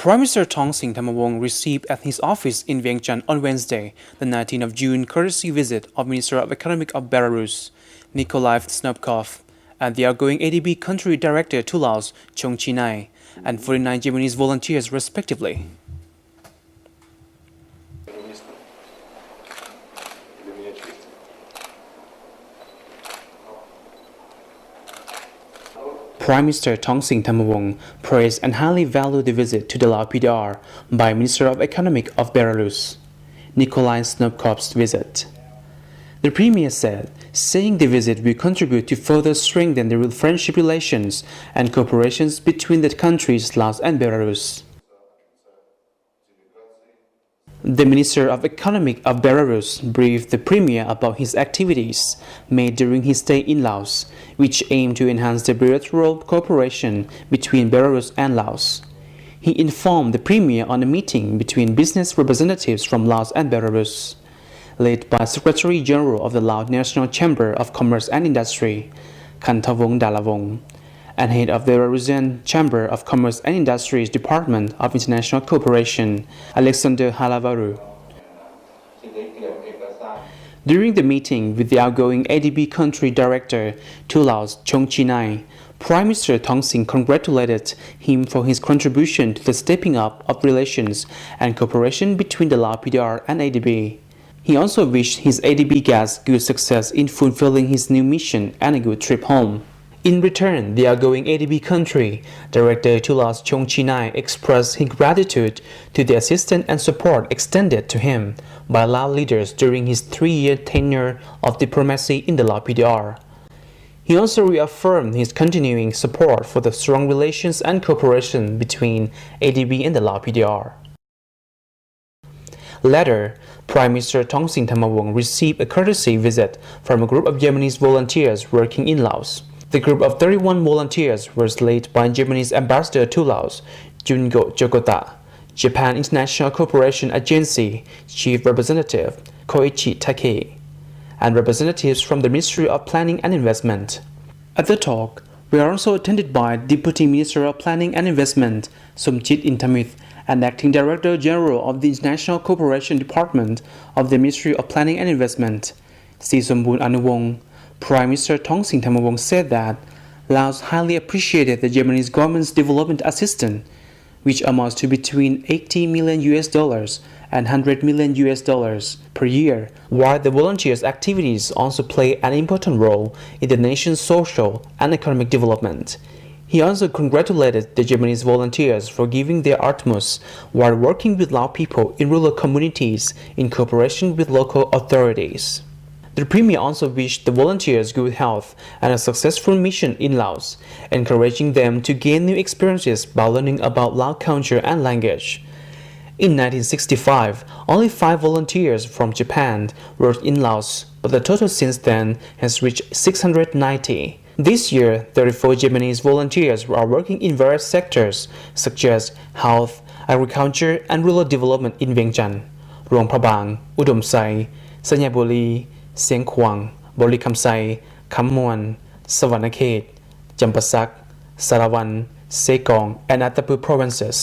Prime Minister Thongsign Thammavong received at his office in Vientiane on Wednesday, the 19th of June, courtesy visit of Minister of Economic of Belarus, Nikolai Snopkov, and the outgoing ADB country director to Laos Chong Chi Nai, and 49 Japanese volunteers respectively. Prime Minister Thongsign Thammavong praised and highly valued the visit to the Lao PDR by Minister of Economic of Belarus, Nikolai Snopkov's visit. The Premier said, saying the visit will contribute to further strengthen the friendship relations and cooperation between the countries Laos and Belarus. The Minister of Economic of Belarus briefed the Premier about his activities made during his stay in Laos, which aim to enhance the bilateral cooperation between Belarus and Laos. He informed the Premier on a meeting between business representatives from Laos and Belarus, led by Secretary General of the Laos National Chamber of Commerce and Industry, Khanthavong Dalavong, and head of the Belarusian Chamber of Commerce and Industry's Department of International Cooperation, Aliaksandr Halavarou. During the meeting with the outgoing ADB country director to Laos Chong Chi Nai, Prime Minister Thongsign congratulated him for his contribution to the stepping up of relations and cooperation between the Lao PDR and ADB. He also wished his ADB guest good success in fulfilling his new mission and a good trip home. In return, the outgoing ADB country director to Laos Chong Chi Nai expressed his gratitude to the assistance and support extended to him by Lao leaders during his 3-year tenure of diplomacy in the Lao PDR. He also reaffirmed his continuing support for the strong relations and cooperation between ADB and the Lao PDR. Later, Prime Minister Thongsign Thammavong received a courtesy visit from a group of Japanese volunteers working in Laos. The group of 31 volunteers was led by Japanese Ambassador to Laos, Jungo Jokota, Japan International Cooperation Agency Chief Representative Koichi Takei, and representatives from the Ministry of Planning and Investment. At the talk, we are also attended by Deputy Minister of Planning and Investment Somchit Intamith and Acting Director General of the International Cooperation Department of the Ministry of Planning and Investment, Sisombun Anuvong. Prime Minister Thongsign Thammavong said that Laos highly appreciated the Japanese government's development assistance, which amounts to between $80 million and $100 million per year, while the volunteers' activities also play an important role in the nation's social and economic development. He also congratulated the Japanese volunteers for giving their utmost while working with Lao people in rural communities in cooperation with local authorities. The Premier also wished the volunteers good health and a successful mission in Laos, encouraging them to gain new experiences by learning about Lao culture and language. In 1965, only 5 volunteers from Japan worked in Laos, but the total since then has reached 690. This year, 34 Japanese volunteers are working in various sectors such as health, agriculture, and rural development in Vientiane, Rong Prabang, Udom Sai, Sanyabuli, เสียงขวางบริคำไซคำมวนสวรรณเขตจำปาสักสารวันเซกอง and other provinces.